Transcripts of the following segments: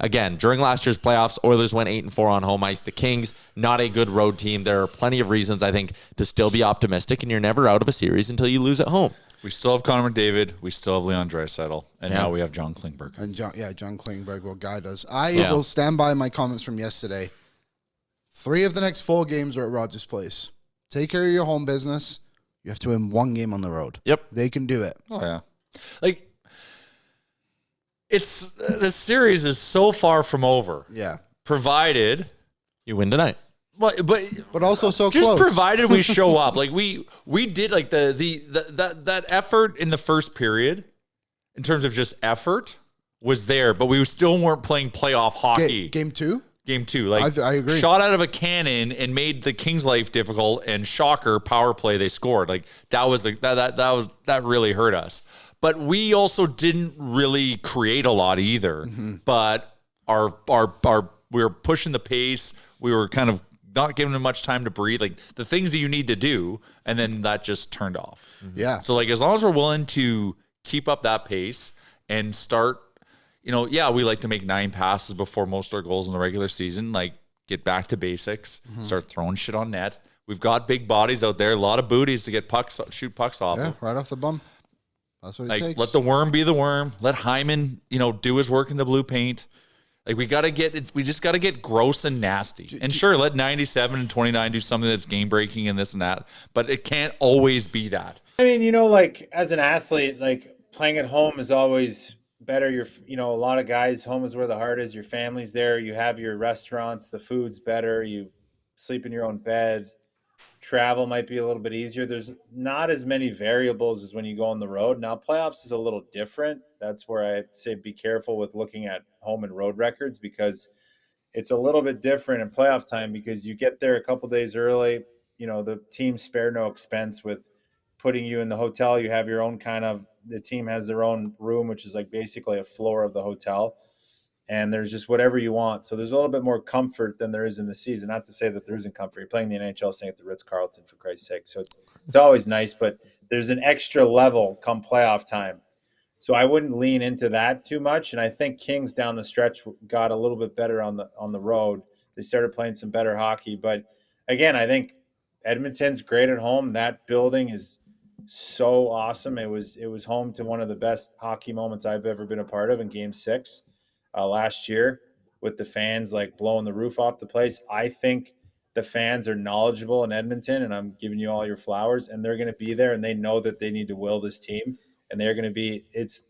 Again, during last year's playoffs, Oilers went 8-4 on home ice. The Kings, not a good road team. There are plenty of reasons, I think, to still be optimistic, and you're never out of a series until you lose at home. We still have Connor McDavid. We still have Leon Draisaitl. And now we have John Klingberg. And John Klingberg will guide us. I will stand by my comments from yesterday. 3 of the next 4 games are at Rogers Place. Take care of your home business. You have to win 1 game on the road. Yep. They can do it. Oh, yeah. Like, the series is so far from over. Yeah. Provided you win tonight. But also so just close. Provided we show up. Like we did like that effort in the first period in terms of just effort was there, but we still weren't playing playoff hockey. Game 2? Game 2. Like I agree. Shot out of a cannon and made the Kings' life difficult, and shocker, power play they scored. Like that really hurt us. But we also didn't really create a lot either. Mm-hmm. But we were pushing the pace. We were kind of not giving them much time to breathe. Like the things that you need to do, and then that just turned off. Mm-hmm. Yeah. So like as long as we're willing to keep up that pace and start, we like to make 9 passes before most of our goals in the regular season. Like get back to basics, start throwing shit on net. We've got big bodies out there, a lot of booties to get shoot pucks off. Yeah, right off the bum. That's what it takes. Let the worm be the worm. Let Hyman, do his work in the blue paint. Like we just got to get gross and nasty. And sure, let 97 and 29 do something that's game breaking and this and that. But it can't always be that. I mean, like as an athlete, like playing at home is always better. A lot of guys, home is where the heart is. Your family's there. You have your restaurants. The food's better. You sleep in your own bed. Travel might be a little bit easier. There's not as many variables as when you go on the road. Now, playoffs is a little different. That's where I say be careful with looking at home and road records because it's a little bit different in playoff time because you get there a couple days early. The team spare no expense with putting you in the hotel. You have your own the team has their own room, which is like basically a floor of the hotel. And there's just whatever you want. So there's a little bit more comfort than there is in the season. Not to say that there isn't comfort. You're playing the NHL, staying at the Ritz-Carlton, for Christ's sake. So it's always nice, but there's an extra level come playoff time. So I wouldn't lean into that too much. And I think Kings down the stretch got a little bit better on the road. They started playing some better hockey. But again, I think Edmonton's great at home. That building is so awesome. It was home to one of the best hockey moments I've ever been a part of in Game 6. Last year with the fans like blowing the roof off the place. I think the fans are knowledgeable in Edmonton, and I'm giving you all your flowers, and they're going to be there, and they know that they need to will this team, and they're going to be – it's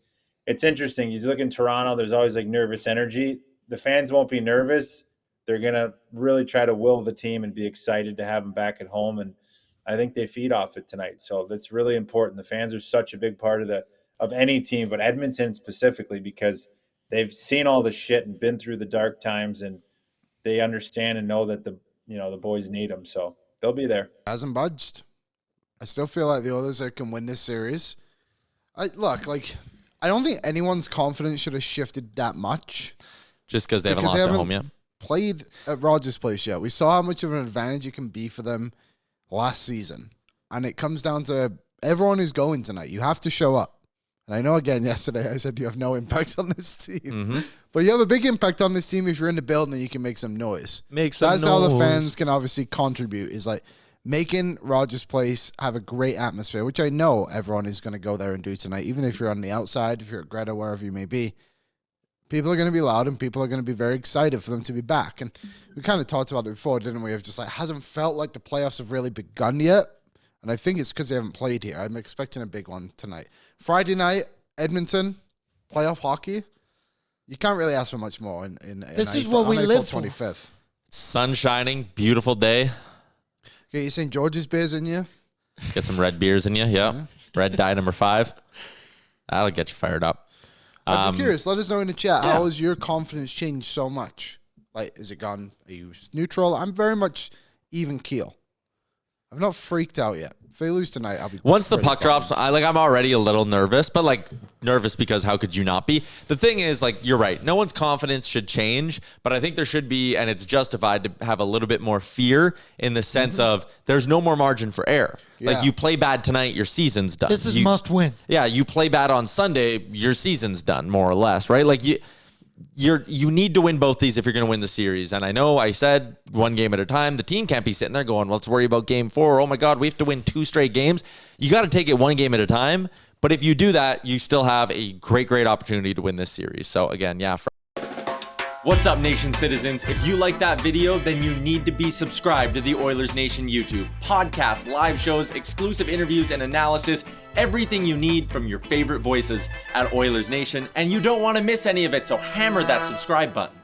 interesting. You look in Toronto, there's always like nervous energy. The fans won't be nervous. They're going to really try to will the team and be excited to have them back at home, and I think they feed off it tonight. So that's really important. The fans are such a big part of any team, but Edmonton specifically because – they've seen all the shit and been through the dark times, and they understand and know that the boys need them. So they'll be there. Hasn't budged. I still feel like the Oilers can win this series. I don't think anyone's confidence should have shifted that much. Just because they haven't lost at home yet. Played at Rogers Place yet. We saw how much of an advantage it can be for them last season. And it comes down to everyone who's going tonight. You have to show up. And I know, again, yesterday I said you have no impact on this team. Mm-hmm. But you have a big impact on this team if you're in the building and you can make some noise. That's how the fans can obviously contribute, is like making Rogers Place have a great atmosphere, which I know everyone is going to go there and do tonight. Even if you're on the outside, if you're at Greta, wherever you may be, people are going to be loud and people are going to be very excited for them to be back. And we kind of talked about it before, didn't we? Of just like, hasn't felt like the playoffs have really begun yet. And I think it's because they haven't played here. I'm expecting a big one tonight. Friday night, Edmonton, playoff hockey. You can't really ask for much more in this is what we live for. 25th. Sun shining, beautiful day. Get your St. George's beers in you. Get some red beers in you, yep. Yeah. Red dye number 5. That'll get you fired up. I'd be curious. Let us know in the chat. Yeah. How has your confidence changed so much? Like, is it gone? Are you neutral? I'm very much even keel. I've not freaked out yet. If they lose tonight, I'll be once the puck drops. I'm already a little nervous, but nervous because how could you not be? The thing is, you're right. No one's confidence should change, but I think there should be, and it's justified to have a little bit more fear in the sense of there's no more margin for error. Yeah. You play bad tonight, your season's done. This is must win. Yeah, you play bad on Sunday, your season's done, more or less, right? you need to win both these if you're going to win the series. And I know I said one game at a time. The team can't be sitting there going, well, let's worry about game 4. Oh my God, we have to win 2 straight games. You got to take it one game at a time. But if you do that, you still have a great opportunity to win this series. So again, yeah. What's up, Nation citizens? If you like that video, then you need to be subscribed to the Oilers Nation YouTube. Podcasts, live shows, exclusive interviews, and analysis. Everything you need from your favorite voices at Oilers Nation. And you don't want to miss any of it, so hammer that subscribe button.